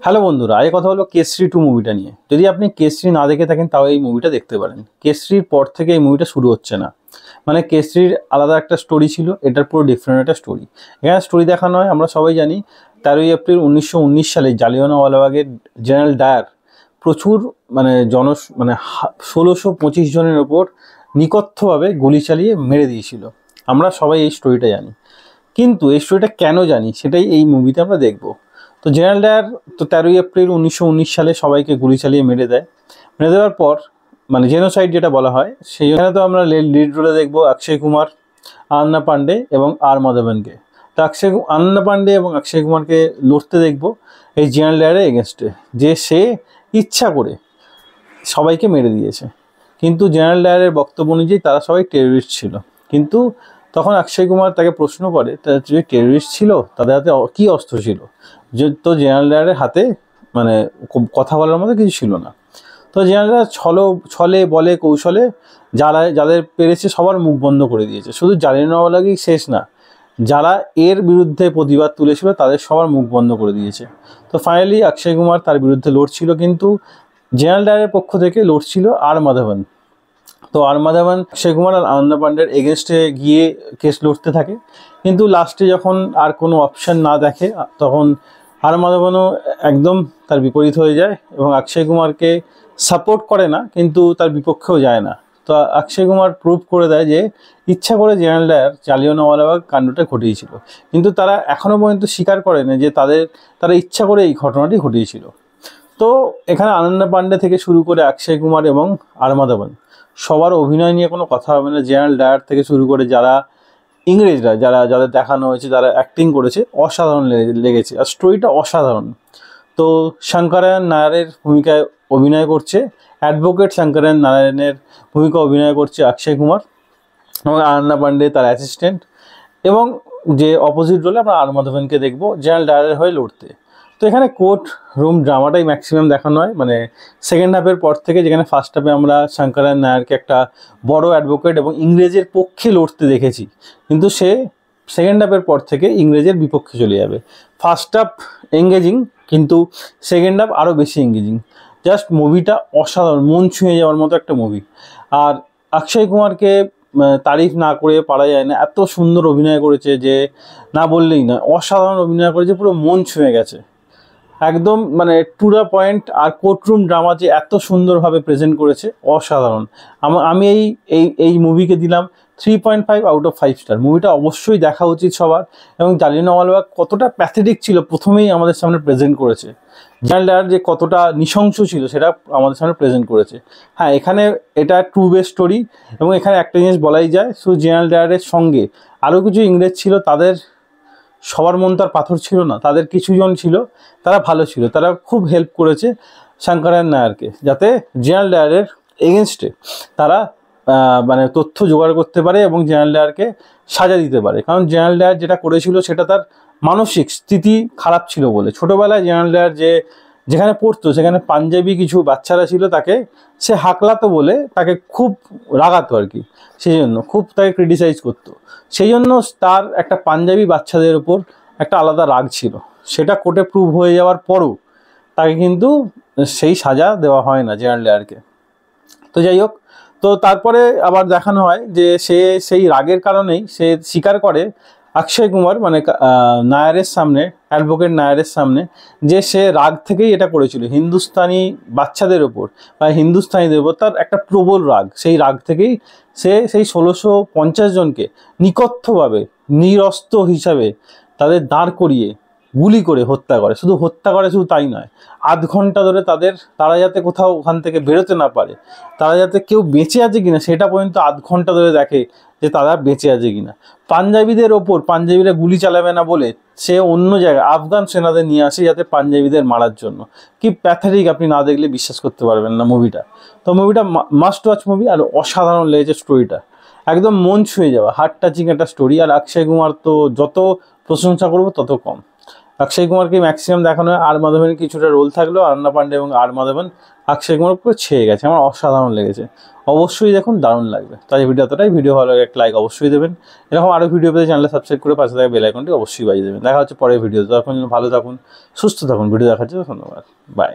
Hello বন্ধুরা, আজ কথা হলো কেসরি 2 মুভিটা নিয়ে। যদি আপনি কেসরি না দেখে থাকেন তাও এই মুভিটা দেখতে পারেন। কেসরির পর থেকে এই মুভিটা শুরু হচ্ছে না। মানে কেসরির আলাদা একটা স্টোরি ছিল, এটার পুরো ডিফারেন্ট একটা স্টোরি। এখানে স্টোরি দেখানো হয়, আমরা সবাই জানি 13ই এপ্রিল 1919 সালে জালিয়ানওয়ালাবাগের জেনারেল ডায়ার প্রচুর মানে 1625 জনের ওপর নিকথ্যভাবে গুলি চালিয়ে মেরে দিয়েছিল। আমরা সবাই এই স্টোরিটা জানি, কিন্তু এই স্টোরিটা কেন জানি সেটাই এই মুভিতে আমরা দেখব। তো জেনারেল ডায়ার তো 13ই এপ্রিল 1919 সালে সবাইকে গুলি চালিয়ে মেরে দেয়। মেরে দেওয়ার পর মানে জেনোসাইড যেটা বলা হয়, সেইখানে তো আমরা লিড রোলে দেখবো অক্ষয় কুমার, আন্না পান্ডে এবং আর মাধবনকে। তো আন্না পান্ডে এবং অক্ষয় কুমারকে লড়তে দেখবো এই জেনারেল ডায়ারের এগেনস্টে, যে সে ইচ্ছা করে সবাইকে মেরে দিয়েছে। কিন্তু জেনারেল ডায়ারের বক্তব্য অনুযায়ী তারা সবাই টেররিস্ট ছিল। কিন্তু তখন অক্ষয় কুমার তাকে প্রশ্ন করে, তারা যদি টেররিস্ট ছিল তাদের হাতে কী অস্ত্র ছিল? তো জেনারেল ডায়ারের হাতে মানে কথা বলার মতো কিছু ছিল না। তো জেনারেল ডায়ার ছলে বলে কৌশলে যাদের পেরেছে সবার মুখ বন্ধ করে দিয়েছে। শুধু জালিয়ানওয়ালাবাগই শেষ না, যারা এর বিরুদ্ধে প্রতিবাদ তুলেছিল তাদের সবার মুখ বন্ধ করে দিয়েছে। তো ফাইনালি অক্ষয় কুমার তার বিরুদ্ধে লড়ছিল, কিন্তু জেনারেল ডায়ারের পক্ষ থেকে লড়ছিল আর মাধবন। তো আর মাধবন অক্ষয় কুমার আর আনন্দ পান্ডের এগেনস্টে গিয়ে কেস লড়তে থাকে, কিন্তু লাস্টে যখন আর কোনো অপশান না দেখে তখন আর মাধবনও একদম তার বিপরীত হয়ে যায় এবং অক্ষয় কুমারকে সাপোর্ট করে না, কিন্তু তার বিপক্ষেও যায় না। তো অক্ষয় কুমার প্রুভ করে দেয় যে ইচ্ছা করে জেনারেল ডায়ার জালিয়ানওয়ালাবাগ কাণ্ডটা ঘটিয়েছিল, কিন্তু তারা এখনও পর্যন্ত স্বীকার করে না যে তারা ইচ্ছা করে এই ঘটনাটি ঘটিয়েছিল। তো এখানে আনন্দ পান্ডে থেকে শুরু করে অক্ষয় কুমার এবং আর মাধবন সবার অভিনয় নিয়ে কোনো কথা হবে না। জেনারেল ডায়ার থেকে শুরু করে যারা ইংরেজরা যাদের দেখানো হয়েছে, যারা অ্যাক্টিং করেছে, অসাধারণ লেগেছে আর স্টোরিটা অসাধারণ। তো শঙ্করায়ণ নায়ারের ভূমিকায় অভিনয় করছে, অ্যাডভোকেট শঙ্করায়ণ নারায়ণের ভূমিকা অভিনয় করছে অক্ষয় কুমার এবং আন্না পান্ডে তার অ্যাসিস্ট্যান্ট, এবং যে অপোজিট রোলে আমরা আর মাধবনকে দেখবো জেনারেল ডায়ারের হয়ে লড়তে। তো এখানে কোর্ট রুম ড্রামাটাই ম্যাক্সিমাম দেখানো হয়, মানে সেকেন্ড হাফের পর থেকে, যেখানে ফার্স্ট হাফে আমরা শঙ্করায়ণ নায়ারকে একটা বড় অ্যাডভোকেট এবং ইংরেজের পক্ষে লড়তে দেখেছি, কিন্তু সে সেকেন্ড হাফের পর থেকে ইংরেজের বিপক্ষে চলে যাবে। ফার্স্ট হাফ এঙ্গেজিং, কিন্তু সেকেন্ড হাফ আরও বেশি এঙ্গেজিং। জাস্ট মুভিটা অসাধারণ, মন ছুঁয়ে যাওয়ার মতো একটা মুভি। আর অক্ষয় কুমারকে তারিফ না করে পারা যায় না, এত সুন্দর অভিনয় করেছে যে না বললেই না। অসাধারণ অভিনয় করেছে, পুরো মন ছুঁয়ে গেছে একদম, মানে টু দ্য পয়েন্ট। আর কোর্টরুম ড্রামা যে এত সুন্দরভাবে প্রেজেন্ট করেছে, অসাধারণ। আমি এই মুভিকে দিলাম 3.5 আউট অফ 5 স্টার। মুভিটা অবশ্যই দেখা উচিত সবার। এবং জালিয়ানওয়ালাবাগ কতটা প্যাথেটিক ছিল প্রথমেই আমাদের সামনে প্রেজেন্ট করেছে। জেনারেল ডায়ার যে কতটা নৃশংস ছিল সেটা আমাদের সামনে প্রেজেন্ট করেছে। হ্যাঁ, এখানে এটা ট্রু বেস স্টোরি, এবং এখানে একটা জিনিস বলাই যায়, শুধু জেনারেল ডায়ারের সঙ্গে আরও কিছু ইংরেজ ছিল, তাদের সবার মন তার পাথর ছিল না। তাদের কিছুজন ছিল, তারা ভালো ছিল, তারা খুব হেল্প করেছে শঙ্করায়ণ নায়ারকে, যাতে জেনারেল ডায়ারের এগেনস্টে তারা মানে তথ্য জোগাড় করতে পারে এবং জেনারেল ডায়ারকে সাজা দিতে পারে। কারণ জেনারেল ডায়ার যেটা করেছিল সেটা তার মানসিক স্থিতি খারাপ ছিল বলে। ছোটোবেলায় জেনারেল ডায়ার যেখানে পড়তো সেখানে পাঞ্জাবি কিছু বাচ্চারা ছিল, তাকে সে হাঁকলাতো বলে তাকে খুব রাগাতো আর কি, সেই জন্য খুব তাকে ক্রিটিসাইজ করতো। সেই জন্য তার একটা পাঞ্জাবি বাচ্চাদের ওপর একটা আলাদা রাগ ছিল। সেটা কোর্টে প্রুভ হয়ে যাওয়ার পরও তাকে কিন্তু সেই সাজা দেওয়া হয় না জেনারেল ডায়ারকে। তো যাই হোক, তো তারপরে আবার দেখানো হয় যে সে সেই রাগের কারণেই সে স্বীকার করে অক্ষয় কুমার, মানে নায়ারের সামনে, অ্যাডভোকেট নায়ারের সামনে, যে সে রাগ থেকেই এটা করেছিল। হিন্দুস্তানি বাচ্চাদের ওপর বা হিন্দুস্তানিদের ওপর তার একটা প্রবল রাগ, সেই রাগ থেকেই সে সেই 1650 জনকে নিকথ্যভাবে নিরস্ত্র হিসাবে তাদের দাঁড় করিয়ে গুলি করে হত্যা করে। শুধু হত্যা করে, শুধু তাই নয়, আধ ঘন্টা ধরে তারা যাতে কোথাও ওখান থেকে বেরোতে না পারে, তারা যাতে কেউ বেঁচে আছে কিনা সেটা পর্যন্ত আধ ঘন্টা ধরে দেখে যে তারা বেঁচে আছে কিনা। পাঞ্জাবিদের ওপর পাঞ্জাবিরা গুলি চালাবে না বলে সে অন্য জায়গায় আফগান সেনাদের নিয়ে আসে যাতে পাঞ্জাবিদের মারার জন্য। কি প্যাথেটিক, আপনি না দেখলে বিশ্বাস করতে পারবেন না মুভিটা। তো মুভিটা মাস্ট ওয়াচ মুভি, আর অসাধারণ লেগেছে স্টোরিটা, একদম মন ছুঁয়ে যাওয়া, হার্ট টাচিং একটা স্টোরি। আর অক্ষয় কুমার তো যত প্রশংসা করবো তত কম। অক্ষয় কুমারকে ম্যাক্সিমাম দেখানো হয়, আর মাধবনের কিছুটা রোল থাকলেও অনন্যা পান্ডে এবং আর মাধবন অক্ষয় কুমার পুরো ছেয়ে গেছে, আমার অসাধারণ লেগেছে। অবশ্যই দেখুন, দারুণ লাগবে। তাই ভিডিও এতটাই, ভিডিও ভালো লাগে একটা লাইক অবশ্যই দেবেন। এরকম আরও ভিডিও পেতে চ্যানেলে সাবস্ক্রাইব করে পাশে থাকা বেল আইকনটি অবশ্যই বাজিয়ে দেবেন। দেখা হচ্ছে পরের ভিডিও। তখন ভালো থাকুন, সুস্থ থাকুন। ভিডিও দেখার জন্য ধন্যবাদ, বাই।